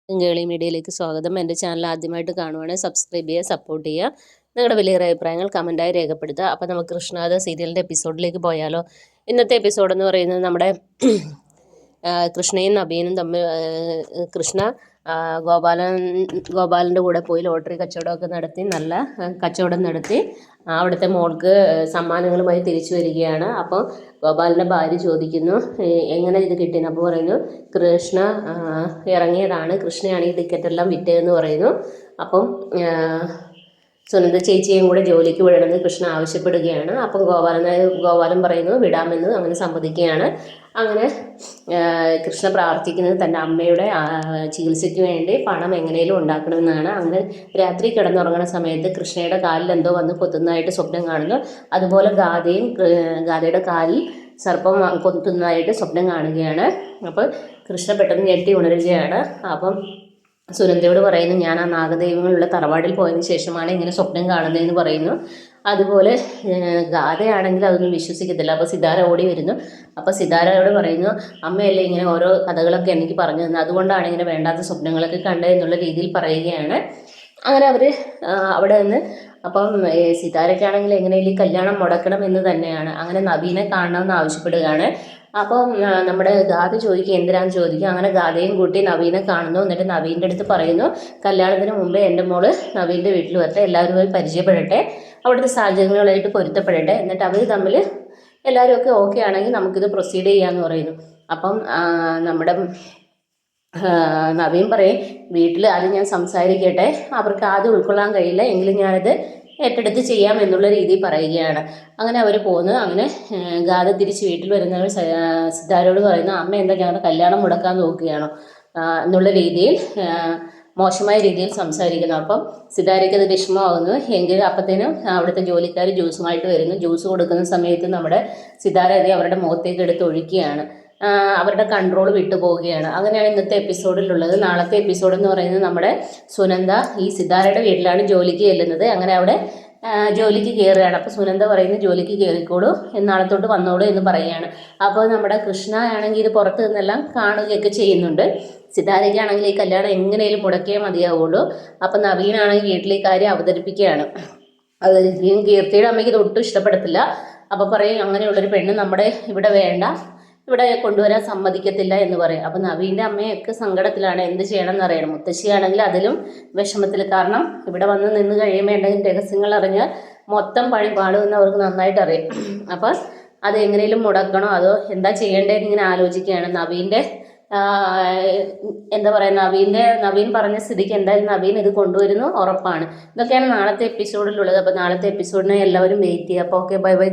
ഗേളി മീഡിയയിലേക്ക് സ്വാഗതം. എൻ്റെ ചാനൽ ആദ്യമായിട്ട് കാണുവാണെങ്കിൽ സബ്സ്ക്രൈബ് ചെയ്യുക, സപ്പോർട്ട് ചെയ്യുക. നിങ്ങളുടെ വലിയ അഭിപ്രായങ്ങൾ കമൻറ്റായി രേഖപ്പെടുത്തുക. അപ്പോൾ നമുക്ക് കൃഷ്ണാദ സീരിയലിൻ്റെ എപ്പിസോഡിലേക്ക് പോയാലോ? ഇന്നത്തെ എപ്പിസോഡ് എന്ന് പറയുന്നത് നമ്മുടെ കൃഷ്ണയും നബീനും തമ്മിൽ കൃഷ്ണ ഗോപാലൻ്റെ കൂടെ പോയി ലോട്ടറി കച്ചവടമൊക്കെ നടത്തി നല്ല കച്ചവടം നടത്തി അവിടുത്തെ മോൾക്ക് സമ്മാനങ്ങളുമായി തിരിച്ചു വരികയാണ്. അപ്പോൾ ഗോപാലൻ്റെ ഭാര്യ ചോദിക്കുന്നു എങ്ങനെ ഇത് കിട്ടിയെന്ന്. അപ്പോൾ പറയുന്നു കൃഷ്ണ ഇറങ്ങിയതാണ്, കൃഷ്ണയാണ് ഈ ടിക്കറ്റെല്ലാം വിറ്റതെന്ന് പറയുന്നു. അപ്പം സുനന്ദ ചേച്ചിയും കൂടെ ജോലിക്ക് വിടണമെന്ന് കൃഷ്ണ ആവശ്യപ്പെടുകയാണ്. അപ്പം ഗോപാലൻ പറയുന്നു വിടാമെന്ന്, അങ്ങനെ സമ്മതിക്കുകയാണ്. അങ്ങനെ കൃഷ്ണ പ്രാർത്ഥിക്കുന്നത് തൻ്റെ അമ്മയുടെ ചികിത്സയ്ക്ക് വേണ്ടി പണം എങ്ങനെയും ഉണ്ടാക്കണമെന്നാണ്. അങ്ങനെ രാത്രി കിടന്നുറങ്ങുന്ന സമയത്ത് കൃഷ്ണയുടെ കാലിൽ എന്തോ വന്ന് കൊത്തുന്നതായിട്ട് സ്വപ്നം കാണുന്നു. അതുപോലെ ഗാഥയുടെ കാലിൽ സർപ്പം കൊത്തുന്നതായിട്ട് സ്വപ്നം കാണുകയാണ്. അപ്പോൾ കൃഷ്ണ പെട്ടെന്ന് ഞെട്ടി ഉണരുകയാണ്. അപ്പം സുനന്ദയോട് പറയുന്നു ഞാൻ ആ നാഗദൈവങ്ങളുള്ള തറവാടിൽ പോയതിന് ശേഷമാണ് ഇങ്ങനെ സ്വപ്നം കാണുന്നതെന്ന് പറയുന്നു. അതുപോലെ ഗാഥയാണെങ്കിൽ അതൊന്നും വിശ്വസിക്കത്തില്ല. അപ്പോൾ സിതാര ഓടി വരുന്നു. അപ്പോൾ സിതാരയോട് പറയുന്നു അമ്മയല്ലേ ഇങ്ങനെ ഓരോ കഥകളൊക്കെ എനിക്ക് പറഞ്ഞു തന്നു, അതുകൊണ്ടാണ് ഇങ്ങനെ വേണ്ടാത്ത സ്വപ്നങ്ങളൊക്കെ കണ്ടതെന്നുള്ള രീതിയിൽ പറയുകയാണ്. അങ്ങനെ അവർ അവിടെ നിന്ന് അപ്പം സിതാരയ്ക്കാണെങ്കിൽ എങ്ങനെയും കല്യാണം മുടക്കണം എന്ന് തന്നെയാണ്. അങ്ങനെ നവീനെ കാണണമെന്ന് ആവശ്യപ്പെടുകയാണ്. അപ്പം നമ്മുടെ ഗാഥ ചോദിക്കുക എന്തിനാന്ന് ചോദിക്കുക. അങ്ങനെ ഗാഥയും കൂട്ടി നവീനെ കാണുന്നു. എന്നിട്ട് നവീൻ്റെ അടുത്ത് പറയുന്നു കല്യാണത്തിന് മുമ്പേ എൻ്റെ മോള് നവീൻ്റെ വീട്ടിൽ വരട്ടെ, എല്ലാവരുമായി പരിചയപ്പെടട്ടെ, അവിടുത്തെ സാഹചര്യങ്ങളായിട്ട് പൊരുത്തപ്പെടട്ടെ, എന്നിട്ട് അവർ തമ്മിൽ എല്ലാവരും ഒക്കെ ഓക്കെ ആണെങ്കിൽ നമുക്കിത് പ്രൊസീഡ് ചെയ്യാമെന്ന് പറയുന്നു. അപ്പം നമ്മുടെ നവീൻ പറയും വീട്ടിൽ ആദ്യം ഞാൻ സംസാരിക്കട്ടെ, അവർക്ക് ആദ്യം ഉൾക്കൊള്ളാൻ കഴിയില്ല എങ്കിലും ഞാനത് ഏറ്റെടുത്ത് ചെയ്യാം എന്നുള്ള രീതിയിൽ പറയുകയാണ്. അങ്ങനെ അവർ പോകുന്നു. അങ്ങനെ ഗാഥ തിരിച്ച് വീട്ടിൽ വരുന്നവർ സിതാരോട് പറയുന്നു അമ്മ എന്താ ഞങ്ങളുടെ കല്യാണം മുടക്കാൻ നോക്കുകയാണോ എന്നുള്ള രീതിയിൽ മോശമായ രീതിയിൽ സംസാരിക്കുന്നു. അപ്പം സിതാരയ്ക്ക് അത് വിഷമമാകുന്നു. എങ്കിലും അപ്പത്തേനും അവിടുത്തെ ജോലിക്കാർ ജ്യൂസുമായിട്ട് വരുന്നു. ജ്യൂസ് കൊടുക്കുന്ന സമയത്ത് നമ്മുടെ സിതാര അവരുടെ മുഖത്തേക്ക് എടുത്ത് ഒഴിക്കുകയാണ്. അവരുടെ കൺട്രോൾ വിട്ടു പോവുകയാണ്. അങ്ങനെയാണ് ഇന്നത്തെ എപ്പിസോഡിലുള്ളത്. നാളത്തെ എപ്പിസോഡ് എന്ന് പറയുന്നത് നമ്മുടെ സുനന്ദ ഈ സിതാരയുടെ വീട്ടിലാണ് ജോലിക്ക് ചെല്ലുന്നത്. അങ്ങനെ അവിടെ ജോലിക്ക് കയറുകയാണ്. അപ്പോൾ സുനന്ദ പറയുന്നു ജോലിക്ക് കയറിക്കോളൂ, നാളെ തൊട്ട് വന്നോളൂ എന്ന് പറയുകയാണ്. അപ്പോൾ നമ്മുടെ കൃഷ്ണ ആണെങ്കിൽ ഇത് പുറത്ത് നിന്നെല്ലാം കാണുകയൊക്കെ ചെയ്യുന്നുണ്ട്. സിതാരയ്ക്കാണെങ്കിൽ ഈ കല്യാണം എങ്ങനെയും മുടക്കിയേ മതിയാവുള്ളൂ. അപ്പം നവീനാണെങ്കിൽ വീട്ടിൽ ഈ കാര്യം അവതരിപ്പിക്കുകയാണ്. കീർത്തിയുടെ അമ്മയ്ക്ക് ഇത് ഒട്ടും ഇഷ്ടപ്പെടത്തില്ല. അപ്പോൾ പറയും അങ്ങനെയുള്ളൊരു പെണ്ണ് നമ്മുടെ ഇവിടെ വേണ്ട, ഇവിടെ കൊണ്ടുവരാൻ സമ്മതിക്കത്തില്ല എന്ന് പറയും. അപ്പം നവീൻ്റെ അമ്മയൊക്കെ സങ്കടത്തിലാണ്, എന്ത് ചെയ്യണം എന്നറിയണം. മുത്തശ്ശിയാണെങ്കിൽ അതിലും വിഷമത്തിൽ. കാരണം ഇവിടെ വന്ന് നിന്ന് കഴിയുമ്പോൾ എന്തെങ്കിലും രഹസ്യങ്ങൾ അറിഞ്ഞാൽ മൊത്തം പണി പാടുമെന്ന് അവർക്ക് നന്നായിട്ട് അറിയാം. അപ്പം അത് എങ്ങനെയും മുടക്കണോ അതോ എന്താ ചെയ്യേണ്ടതെന്ന് ഇങ്ങനെ ആലോചിക്കുകയാണ്. നവീൻ്റെ എന്താ പറയുക, നവീൻ പറഞ്ഞ സ്ഥിതിക്ക് എന്തായാലും നവീൻ ഇത് കൊണ്ടുവരുന്നു ഉറപ്പാണ്. ഇതൊക്കെയാണ് നാളത്തെ എപ്പിസോഡിലുള്ളത്. അപ്പോൾ നാളത്തെ എപ്പിസോഡിനെ എല്ലാവരും വെയിറ്റ് ചെയ്യുക. അപ്പോൾ ഓക്കെ, ബൈ ബൈ.